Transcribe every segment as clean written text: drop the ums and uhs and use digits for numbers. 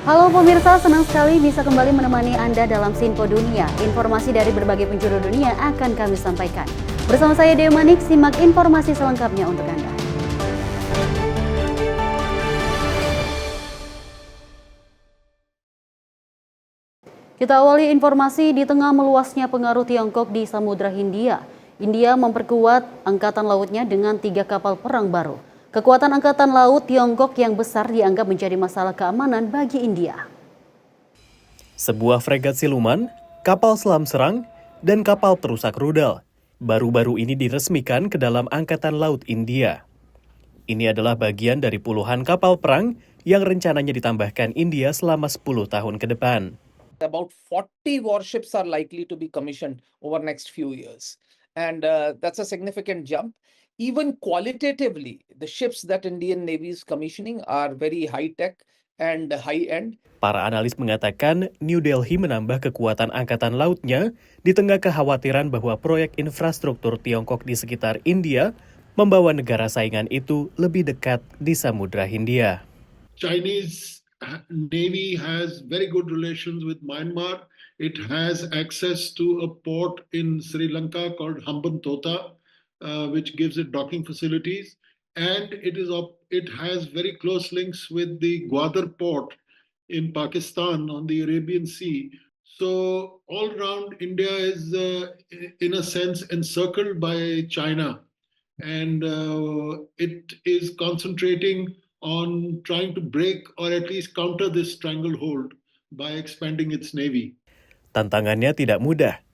Halo pemirsa, senang sekali bisa kembali menemani Anda dalam Sinpo Dunia. Informasi dari berbagai penjuru dunia akan kami sampaikan. Bersama saya Dewi Manik, simak informasi selengkapnya untuk Anda. Kita awali informasi di tengah meluasnya pengaruh Tiongkok di Samudra Hindia. India memperkuat angkatan lautnya dengan 3 kapal perang baru. Kekuatan angkatan laut Tiongkok yang besar dianggap menjadi masalah keamanan bagi India. Sebuah fregat siluman, kapal selam serang, dan kapal perusak rudal baru-baru ini diresmikan ke dalam Angkatan Laut India. Ini adalah bagian dari puluhan kapal perang yang rencananya ditambahkan India selama 10 tahun ke depan. About 40 warships are likely to be commissioned over next few years. And that's a significant jump. Even qualitatively, the ships that Indian Navy is commissioning are very high-tech and high-end. Para analis mengatakan New Delhi menambah kekuatan angkatan lautnya di tengah kekhawatiran bahwa proyek infrastruktur Tiongkok di sekitar India membawa negara saingan itu lebih dekat di Samudra Hindia. Chinese Navy has very good relations with Myanmar. It has access to a port in Sri Lanka called Hambantota, which gives it docking facilities. And it has very close links with the Gwadar port in Pakistan on the Arabian Sea. So all around India is, in a sense, encircled by China. And it is concentrating on trying to break or at least counter this stranglehold by expanding its navy. Tantangannya tidak mudah.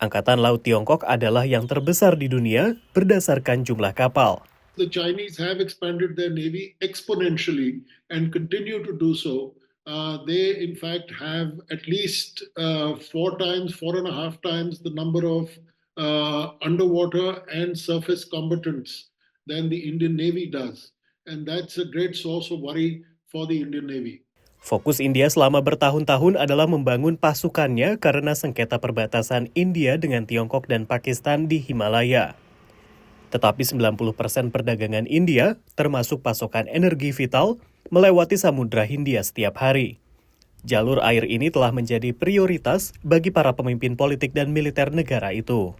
Angkatan Laut Tiongkok adalah yang terbesar di dunia berdasarkan jumlah kapal. The Chinese have expanded their navy exponentially and continue to do so. They in fact have at least 4.5 times the number of underwater and surface combatants than the Indian Navy does. And that's a great source of worry for the Indian Navy. Fokus India selama bertahun-tahun adalah membangun pasukannya karena sengketa perbatasan India dengan Tiongkok dan Pakistan di Himalaya. Tetapi 90% perdagangan India, termasuk pasokan energi vital, melewati Samudra Hindia setiap hari. Jalur air ini telah menjadi prioritas bagi para pemimpin politik dan militer negara itu.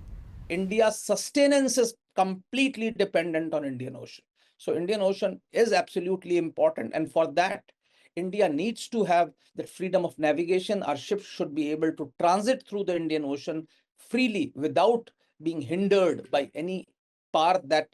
India's sustenance is completely dependent on Indian Ocean. So Indian Ocean is absolutely important, and for that, India needs to have the freedom of navigation. Our ships should be able to transit through the Indian Ocean freely without being hindered by any power that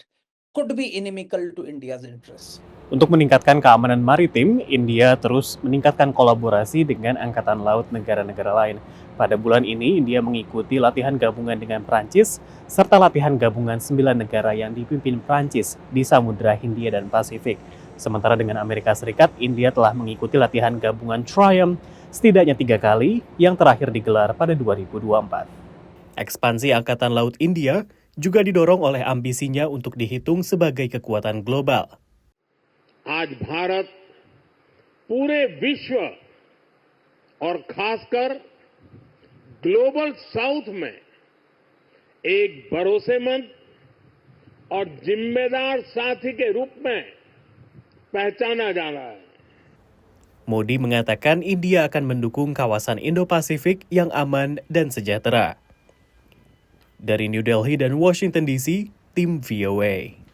could be inimical to India's interests. Untuk meningkatkan keamanan maritim, India terus meningkatkan kolaborasi dengan Angkatan Laut negara-negara lain. Pada bulan ini, India mengikuti latihan gabungan dengan Prancis, serta latihan gabungan 9 negara yang dipimpin Prancis di Samudra Hindia dan Pasifik. Sementara dengan Amerika Serikat, India telah mengikuti latihan gabungan Triumph setidaknya 3 kali, yang terakhir digelar pada 2024. Ekspansi Angkatan Laut India juga didorong oleh ambisinya untuk dihitung sebagai kekuatan global. आज भारत पूरे विश्व और खासकर global south में एक भरोसेमंद और जिम्मेदार साथी के रूप में पहचाना जा रहा है. Modi mengatakan India akan mendukung kawasan Indo-Pasifik yang aman dan sejahtera. Dari New Delhi dan Washington DC, tim VOA.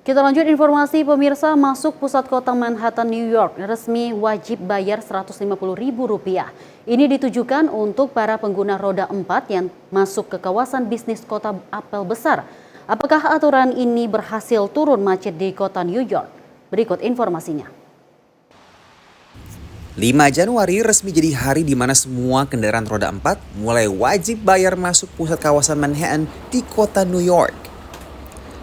Kita lanjut informasi pemirsa, masuk pusat kota Manhattan, New York, resmi wajib bayar Rp150.000. Ini ditujukan untuk para pengguna roda 4 yang masuk ke kawasan bisnis kota apel besar. Apakah aturan ini berhasil turun macet di kota New York? Berikut informasinya. 5 Januari resmi jadi hari di mana semua kendaraan roda 4 mulai wajib bayar masuk pusat kawasan Manhattan di kota New York.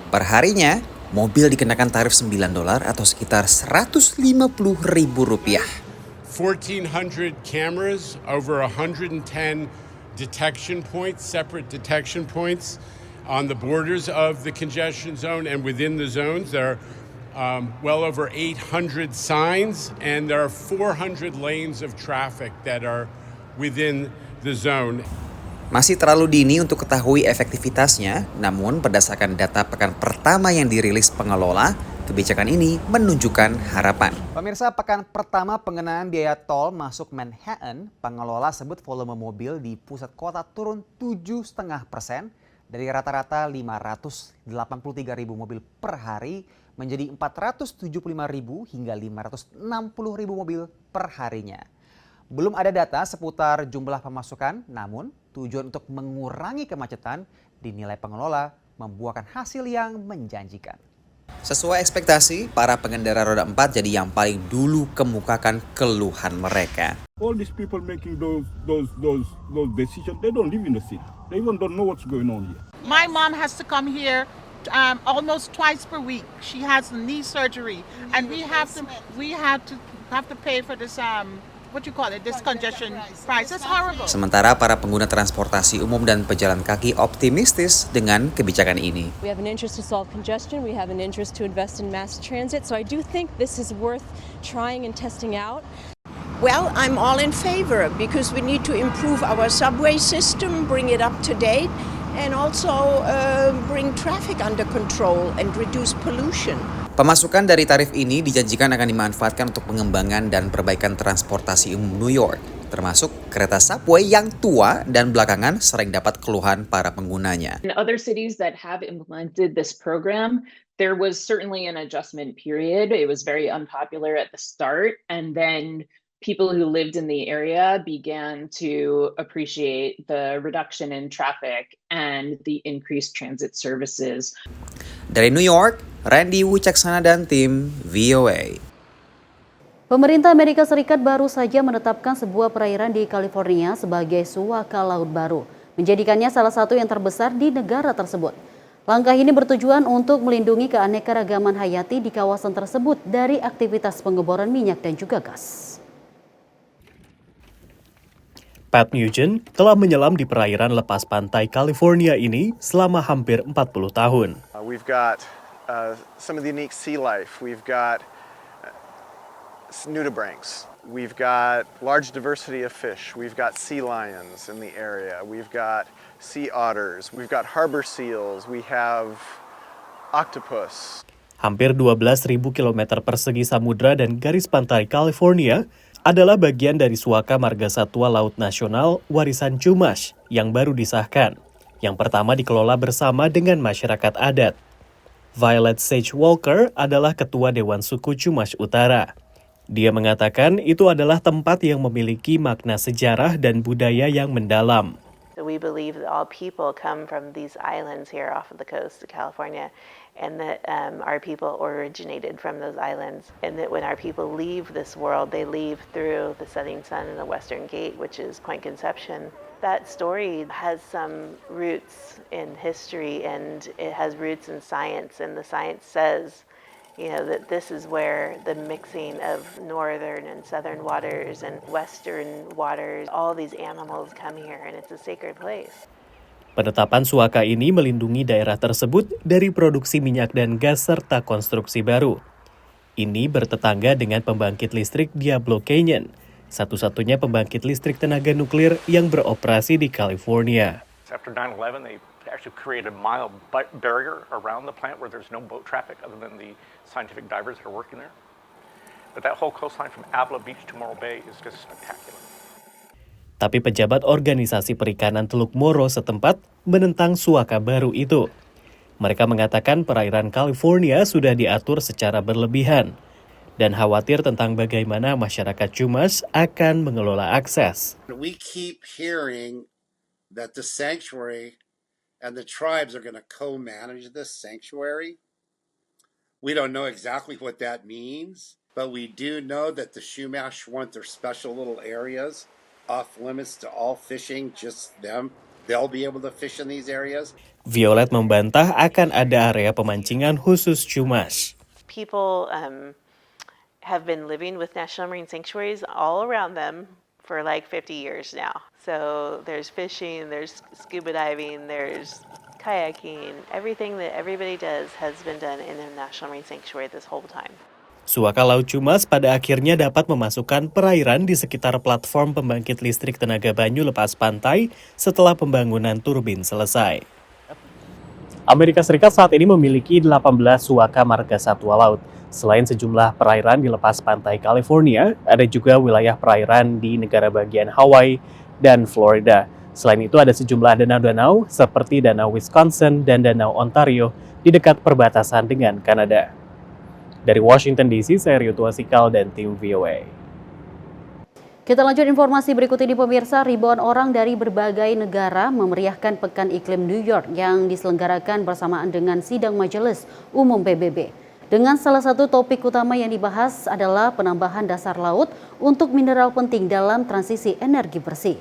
Perharinya, mobil dikenakan tarif $9 atau sekitar Rp150.000. 1,400 cameras, over 110 detection points, separate detection points on the borders of the congestion zone and within the zones. There are well over 800 signs, and there are 400 lanes of traffic that are within the zone. Masih terlalu dini untuk ketahui efektivitasnya, namun berdasarkan data pekan pertama yang dirilis pengelola, Kebijakan ini menunjukkan harapan. Pemirsa, pekan pertama pengenaan biaya tol masuk Manhattan, pengelola sebut volume mobil di pusat kota turun 7,5% dari rata-rata 583.000 mobil per hari menjadi 475.000 hingga 560.000 mobil per harinya. Belum ada data seputar jumlah pemasukan, namun tujuan untuk mengurangi kemacetan dinilai pengelola membuahkan hasil yang menjanjikan. Sesuai ekspektasi, para pengendara roda 4 jadi yang paling dulu kemukakan keluhan mereka. All these people making those decisions, they don't live in the city. They even don't know what's going on here. My mom has to come here almost twice per week. She has knee surgery, and we have to pay for this this congestion price. It's horrible. Sementara para pengguna transportasi umum dan pejalan kaki optimistis dengan kebijakan ini. We have an interest to solve congestion. We have an interest to invest in mass transit. So I do think this is worth trying and testing out. Well, I'm all in favor because we need to improve our subway system, bring it up to date, and also bring traffic under control and reduce pollution. Pemasukan dari tarif ini dijanjikan akan dimanfaatkan untuk pengembangan dan perbaikan transportasi umum New York, termasuk kereta subway yang tua dan belakangan sering dapat keluhan para penggunanya. In other cities that have implemented this program, there was certainly an adjustment period. It was very unpopular at the start, and then people who lived in the area began to appreciate the reduction in traffic and the increased transit services. Dari New York, Randy Wicaksana dan tim VOA. Pemerintah Amerika Serikat baru saja menetapkan sebuah perairan di California sebagai suaka laut baru, menjadikannya salah satu yang terbesar di negara tersebut. Langkah ini bertujuan untuk melindungi keanekaragaman hayati di kawasan tersebut dari aktivitas pengeboran minyak dan juga gas. Pat Nugent telah menyelam di perairan lepas pantai California ini selama hampir 40 tahun. We've got some of the unique sea life. We've got nudibranchs. We've got large diversity of fish. We've got sea lions in the area. We've got sea otters. We've got harbor seals. We have octopus. Hampir 12.000 km persegi samudra dan garis pantai California adalah bagian dari Suaka Marga Satwa Laut Nasional Warisan Chumash yang baru disahkan. Yang pertama dikelola bersama dengan masyarakat adat. Violet Sage Walker adalah ketua Dewan Suku Chumash Utara. Dia mengatakan itu adalah tempat yang memiliki makna sejarah dan budaya yang mendalam. We believe that all people come from these islands here off of the coast of California, and that our people originated from those islands, and that when our people leave this world, they leave through the setting sun and the Western Gate, which is Point Conception. That story has some roots in history, and it has roots in science, and the science says, that this is where the mixing of northern and southern waters and western waters, all these animals come here, and it's a sacred place. Penetapan Suaka ini melindungi daerah tersebut dari produksi minyak dan gas serta konstruksi baru. Ini bertetangga dengan pembangkit listrik Diablo Canyon, satu-satunya pembangkit listrik tenaga nuklir yang beroperasi di California. After 9/11, they actually created a mile barrier around the plant where there's no boat traffic other than the scientific divers that are working there. But that whole coastline from Avila Beach to Morro Bay is just spectacular. Tapi pejabat organisasi perikanan Teluk Moro setempat menentang Suaka baru itu. Mereka mengatakan perairan California sudah diatur secara berlebihan dan khawatir tentang bagaimana masyarakat Chumash akan mengelola akses. We keep hearing that the sanctuary and the tribes are going to co-manage this sanctuary. We don't know exactly what that means, but we do know that the Chumash want their special little areas off limits to all fishing, just them. They'll be able to fish in these areas. Violet membantah akan ada area pemancingan khusus Chumash. People have been living with national marine sanctuaries all around them for like 50 years now. So there's fishing, there's scuba diving, there's kayaking. Everything that everybody does has been done in a national marine sanctuary this whole time. Suaka Laut Chumash pada akhirnya dapat memasukkan perairan di sekitar platform pembangkit listrik tenaga banyu lepas pantai setelah pembangunan turbin selesai. Amerika Serikat saat ini memiliki 18 suaka marga satwa laut. Selain sejumlah perairan di lepas pantai California, ada juga wilayah perairan di negara bagian Hawaii dan Florida. Selain itu ada sejumlah danau-danau seperti Danau Wisconsin dan Danau Ontario di dekat perbatasan dengan Kanada. Dari Washington DC, saya Rio Tuasikal dan tim VOA. Kita lanjut informasi berikut ini pemirsa, ribuan orang dari berbagai negara memeriahkan Pekan Iklim New York yang diselenggarakan bersamaan dengan sidang Majelis Umum PBB. Dengan salah satu topik utama yang dibahas adalah penambahan dasar laut untuk mineral penting dalam transisi energi bersih.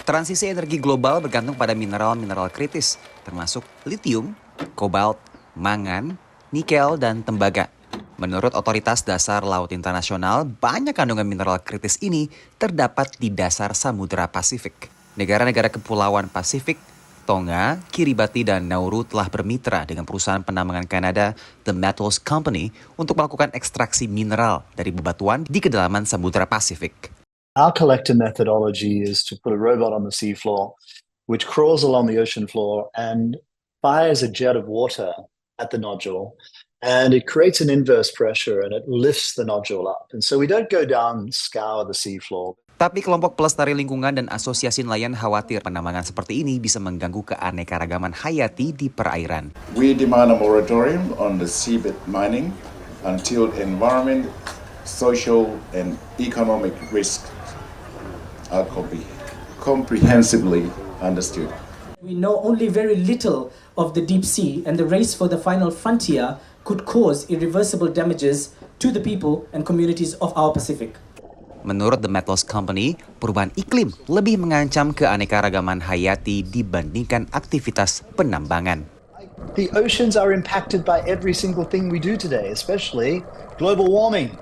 Transisi energi global bergantung pada mineral-mineral kritis, termasuk litium, kobalt, mangan, nikel, dan tembaga. Menurut Otoritas Dasar Laut Internasional, banyak kandungan mineral kritis ini terdapat di dasar Samudra Pasifik. Negara-negara Kepulauan Pasifik, Tonga, Kiribati, dan Nauru telah bermitra dengan perusahaan penambangan Kanada, The Metals Company, untuk melakukan ekstraksi mineral dari bebatuan di kedalaman Samudra Pasifik. Our collector methodology is to put a robot on the seafloor, which crawls along the ocean floor and fires a jet of water at the nodule. And it creates an inverse pressure and it lifts the nodule up. And so we don't go down and scour the seafloor. Tapi kelompok pelestari lingkungan dan asosiasi nelayan khawatir penambangan seperti ini bisa mengganggu keanekaragaman hayati di perairan. We demand a moratorium on the seabed mining until environment, social, and economic risks are comprehensively understood. We know only very little of the deep sea, and the race for the final frontier could cause irreversible damages to the people and communities of our Pacific. Menurut The Metals Company, perubahan iklim lebih mengancam keanekaragaman hayati dibandingkan aktivitas penambangan. The oceans are impacted by every single thing we do today, especially global warming.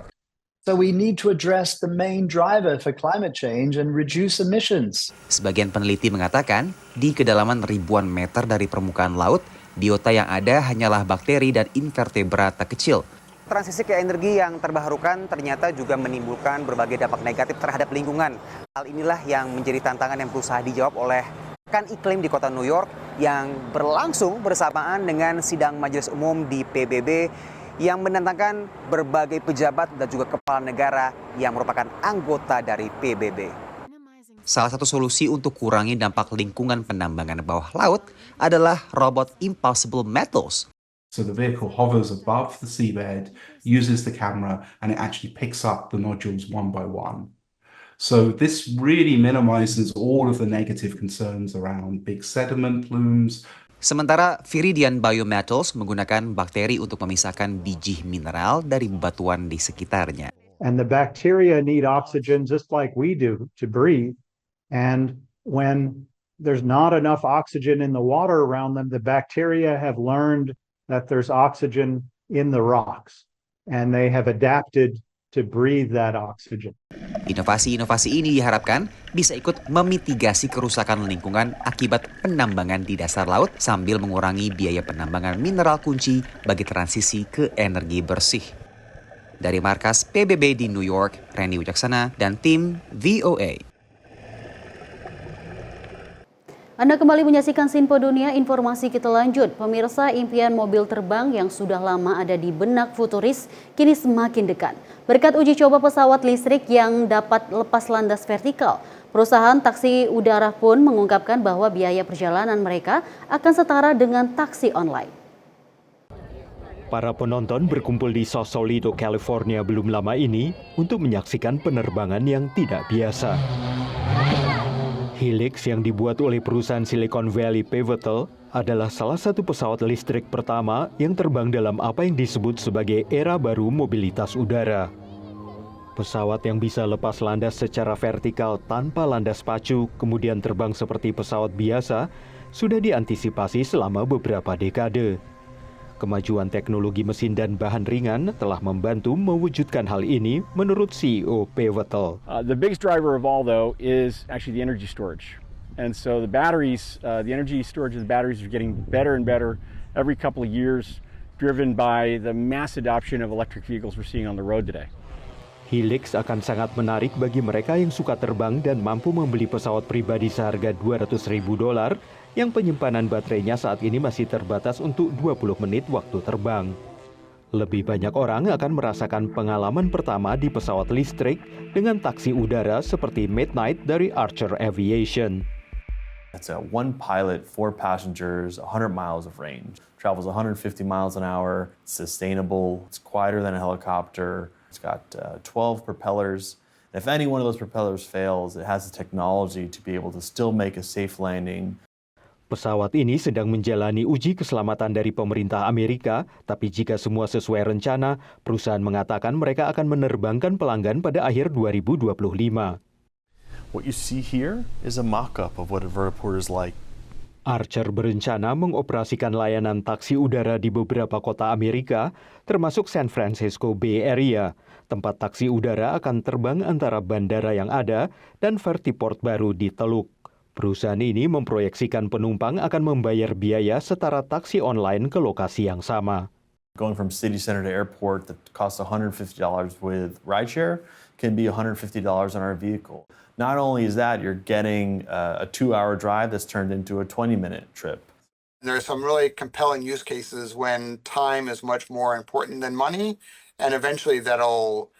So we need to address the main driver for climate change and reduce emissions. Sebagian peneliti mengatakan, di kedalaman ribuan meter dari permukaan laut, biota yang ada hanyalah bakteri dan invertebrata kecil. Transisi ke energi yang terbarukan ternyata juga menimbulkan berbagai dampak negatif terhadap lingkungan. Hal inilah yang menjadi tantangan yang berusaha dijawab oleh Pekan Iklim di kota New York yang berlangsung bersamaan dengan sidang Majelis Umum di PBB yang mendatangkan berbagai pejabat dan juga kepala negara yang merupakan anggota dari PBB. Salah satu solusi untuk kurangi dampak lingkungan penambangan bawah laut adalah robot Impossible Metals. So the vehicle hovers above the seabed, uses the camera, and it actually picks up the nodules one by one. So this really minimizes all of the negative concerns around big sediment plumes. Sementara Viridian Biometals menggunakan bakteri untuk memisahkan biji mineral dari bebatuan di sekitarnya. And the bacteria need oxygen just like we do to breathe. And when there's not enough oxygen in the water around them, the bacteria have learned that there's oxygen in the rocks, and they have adapted to breathe that oxygen. Inovasi-inovasi ini diharapkan bisa ikut memitigasi kerusakan lingkungan akibat penambangan di dasar laut sambil mengurangi biaya penambangan mineral kunci bagi transisi ke energi bersih. Dari markas PBB di New York, Randy Wicaksana dan tim VOA. Anda kembali menyaksikan Sinpo Dunia, informasi kita lanjut. Pemirsa, impian mobil terbang yang sudah lama ada di benak futuris kini semakin dekat. Berkat uji coba pesawat listrik yang dapat lepas landas vertikal, perusahaan taksi udara pun mengungkapkan bahwa biaya perjalanan mereka akan setara dengan taksi online. Para penonton berkumpul di Sausalito, California belum lama ini untuk menyaksikan penerbangan yang tidak biasa. Helix yang dibuat oleh perusahaan Silicon Valley Pivotal adalah salah satu pesawat listrik pertama yang terbang dalam apa yang disebut sebagai era baru mobilitas udara. Pesawat yang bisa lepas landas secara vertikal tanpa landas pacu, kemudian terbang seperti pesawat biasa, sudah diantisipasi selama beberapa dekade. Kemajuan teknologi mesin dan bahan ringan telah membantu mewujudkan hal ini menurut CEO Pivotal. The biggest driver of all, though, is actually the energy storage. And so the batteries, the energy storage of the batteries are getting better and better every couple of years, driven by the mass adoption of electric vehicles we're seeing on the road today. Helix akan sangat menarik bagi mereka yang suka terbang dan mampu membeli pesawat pribadi seharga $200,000 yang penyimpanan baterainya saat ini masih terbatas untuk 20 menit waktu terbang. Lebih banyak orang akan merasakan pengalaman pertama di pesawat listrik dengan taksi udara seperti Midnight dari Archer Aviation. It's a one pilot, 4 passengers, 100 miles of range. Travels 150 miles an hour, sustainable, it's quieter than a helicopter. It's got 12 propellers. If any one of those propellers fails, it has the technology to be able to still make a safe landing. Pesawat ini sedang menjalani uji keselamatan dari pemerintah Amerika, tapi jika semua sesuai rencana, perusahaan mengatakan mereka akan menerbangkan pelanggan pada akhir 2025. What you see here is a mock-up of what a vertiport is like. Archer berencana mengoperasikan layanan taksi udara di beberapa kota Amerika, termasuk San Francisco Bay Area. Tempat taksi udara akan terbang antara bandara yang ada dan vertiport baru di Teluk. Perusahaan ini memproyeksikan penumpang akan membayar biaya setara taksi online ke lokasi yang sama. Going from city center to airport that costs $150 with rideshare can be $150 on our vehicle. Not only is that, you're getting a 2-hour drive that's turned into a 20-minute trip. There's some really compelling use cases when time is much more important than money, and eventually that'll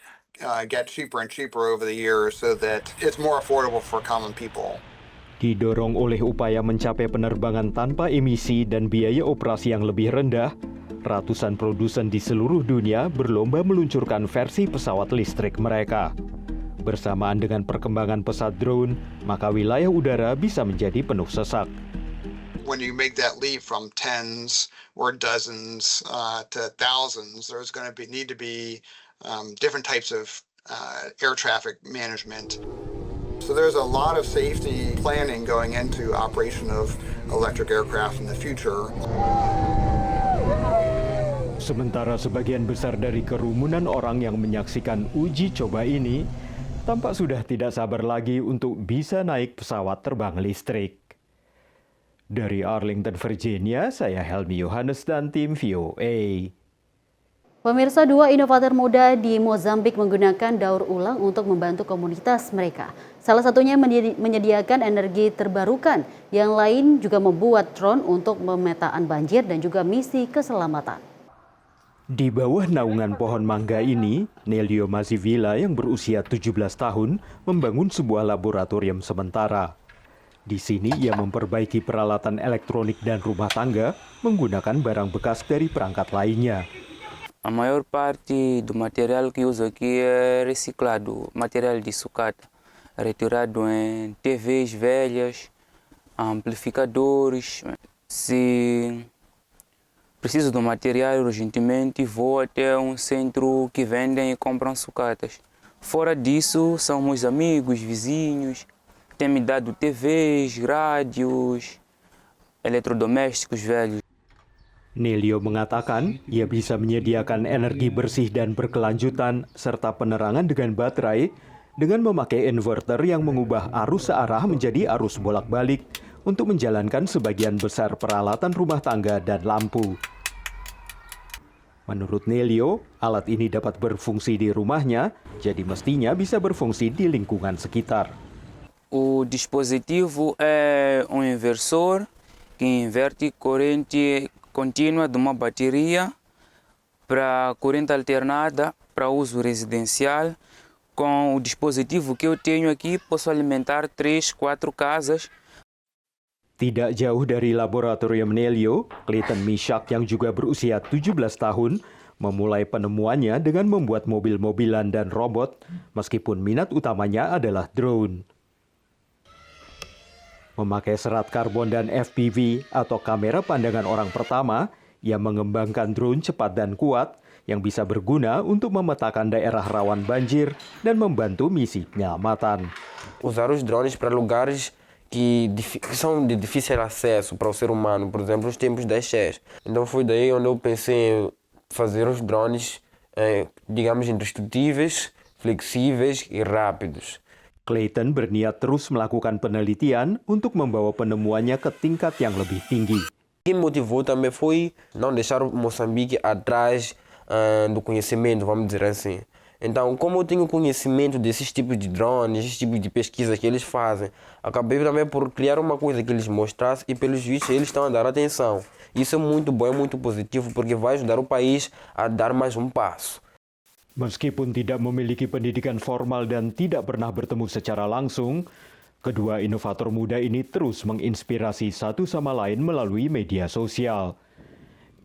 get cheaper and cheaper over the years so that it's more affordable for common people. Didorong oleh upaya mencapai penerbangan tanpa emisi dan biaya operasi yang lebih rendah, ratusan produsen di seluruh dunia berlomba meluncurkan versi pesawat listrik mereka. Bersamaan dengan perkembangan pesat drone, maka wilayah udara bisa menjadi penuh sesak. When you make that leap from tens or dozens to thousands, there's going to need to be different types of air traffic management. So there's a lot of safety planning going into operation of electric aircraft in the future. Sementara sebagian besar dari kerumunan orang yang menyaksikan uji coba ini tampak sudah tidak sabar lagi untuk bisa naik pesawat terbang listrik. Dari Arlington, Virginia, saya Helmi Yohanes dan tim VOA. Pemirsa, 2 inovator muda di Mozambik menggunakan daur ulang untuk membantu komunitas mereka. Salah satunya menyediakan energi terbarukan, yang lain juga membuat drone untuk pemetaan banjir dan juga misi keselamatan. Di bawah naungan pohon mangga ini, Nelio Mazivila yang berusia 17 tahun membangun sebuah laboratorium sementara. Di sini ia memperbaiki peralatan elektronik dan rumah tangga menggunakan barang bekas dari perangkat lainnya. A maior parte do material que uso aqui é reciclado, material de sucata, retirado em TVs velhas, amplificadores. Se preciso do material urgentemente, vou até um centro que vendem e compram sucatas. Fora disso, são meus amigos, vizinhos, têm me dado TVs, rádios, eletrodomésticos velhos. Nelio mengatakan ia bisa menyediakan energi bersih dan berkelanjutan serta penerangan dengan baterai dengan memakai inverter yang mengubah arus searah menjadi arus bolak-balik untuk menjalankan sebagian besar peralatan rumah tangga dan lampu. Menurut Nelio, alat ini dapat berfungsi di rumahnya, jadi mestinya bisa berfungsi di lingkungan sekitar. O dispositivo é um inversor que inverte corrente contínua de uma bateria para corrente alternada para uso residencial. Com o dispositivo que eu tenho aqui, posso alimentar 3, 4 casas. Tidak jauh dari laboratorium Nelio, Clayton Mishak yang juga berusia 17 tahun memulai penemuannya dengan membuat mobil-mobilan dan robot, meskipun minat utamanya adalah drone. Memakai serat karbon dan FPV atau kamera pandangan orang pertama, ia mengembangkan drone cepat dan kuat yang bisa berguna untuk memetakan daerah rawan banjir dan membantu misi penyelamatan. Usar os drones para lugares que são de difícil acesso para o ser humano, por exemplo, os tempos das cheias. Então foi daí onde eu pensei em fazer os drones, digamos, indestrutíveis, flexíveis e rápidos. Clayton berniat terus melakukan penelitian untuk membawa penemuannya ke tingkat yang lebih tinggi. O que me motivou também foi não deixar Moçambique atrás do conhecimento, vamos dizer assim. Então, como eu tenho conhecimento desses tipos de drones, esses tipos de pesquisas que eles fazem, acabei também por criar uma coisa que eles mostrassem e pelos vistos eles estão a dar atenção. Isso é muito bom, é muito positivo, porque vai ajudar o país a dar mais um passo. Meskipun tidak memiliki pendidikan formal dan tidak pernah bertemu secara langsung, kedua inovator muda ini terus menginspirasi satu sama lain melalui media sosial.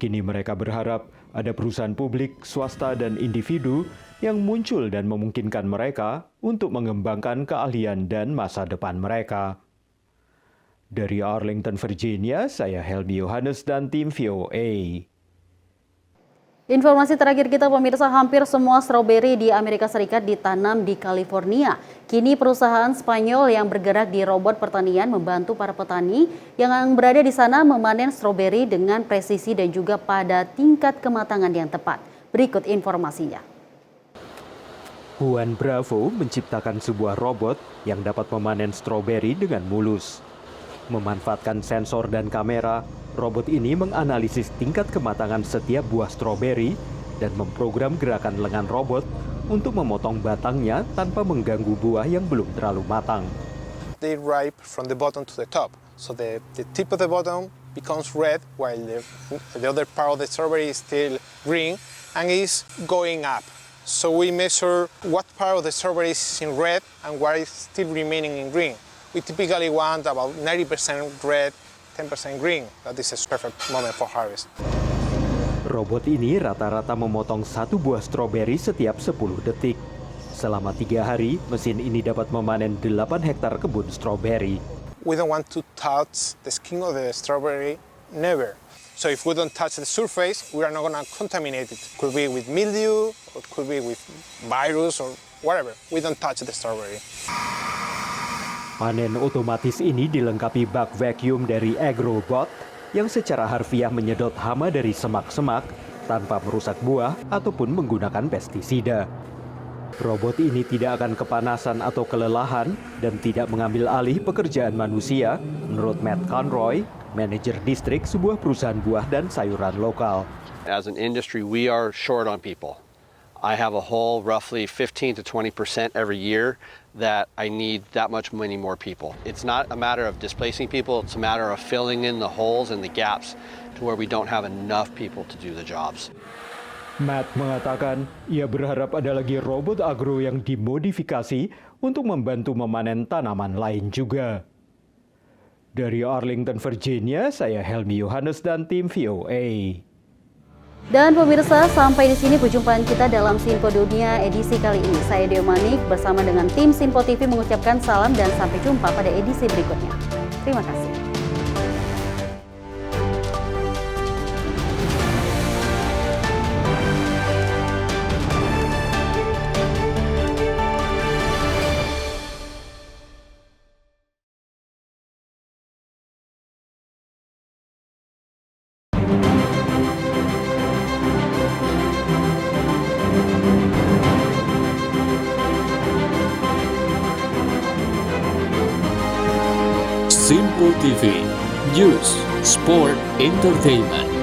Kini mereka berharap ada perusahaan publik, swasta, dan individu yang muncul dan memungkinkan mereka untuk mengembangkan keahlian dan masa depan mereka. Dari Arlington, Virginia, saya Helmi Yohanes dan tim VOA. Informasi terakhir kita pemirsa, hampir semua stroberi di Amerika Serikat ditanam di California. Kini perusahaan Spanyol yang bergerak di robot pertanian membantu para petani yang berada di sana memanen stroberi dengan presisi dan juga pada tingkat kematangan yang tepat. Berikut informasinya. Juan Bravo menciptakan sebuah robot yang dapat memanen stroberi dengan mulus. Memanfaatkan sensor dan kamera, robot ini menganalisis tingkat kematangan setiap buah stroberi dan memprogram gerakan lengan robot untuk memotong batangnya tanpa mengganggu buah yang belum terlalu matang. They ripe from the bottom to the top. So the tip of the bottom becomes red while the other part of the strawberry is still green and is going up. So we measure what part of the strawberry is in red and what is still remaining in green. We typically want about 90% red, 10% green. That is a perfect moment for harvest. Robot ini rata-rata memotong satu buah stroberi setiap 10 detik. Selama 3 hari, mesin ini dapat memanen 8 hektar kebun stroberi. We don't want to touch the skin of the strawberry, never. So if we don't touch the surface, we are not going to contaminate it. Could be with mildew, or could be with virus or whatever. We don't touch the strawberry. Panen otomatis ini dilengkapi bak vacuum dari Agrobot yang secara harfiah menyedot hama dari semak-semak tanpa merusak buah ataupun menggunakan pestisida. Robot ini tidak akan kepanasan atau kelelahan dan tidak mengambil alih pekerjaan manusia, menurut Matt Conroy, manajer distrik sebuah perusahaan buah dan sayuran lokal. As an industry, we are short on people. I have a hole roughly 15 to 20% every year that I need that much many more people. It's not a matter of displacing people, it's a matter of filling in the holes and the gaps to where we don't have enough people to do the jobs. Matt mengatakan ia berharap ada lagi robot agro yang dimodifikasi untuk membantu memanen tanaman lain juga. Dari Arlington, Virginia, saya Helmi Yohanes dan tim VOA. Dan pemirsa, sampai di sini perjumpaan kita dalam Simpo Dunia edisi kali ini. Saya Deo Manik bersama dengan tim Simpo TV mengucapkan salam dan sampai jumpa pada edisi berikutnya. Terima kasih. Simpo TV, News, Sport, Entertainment.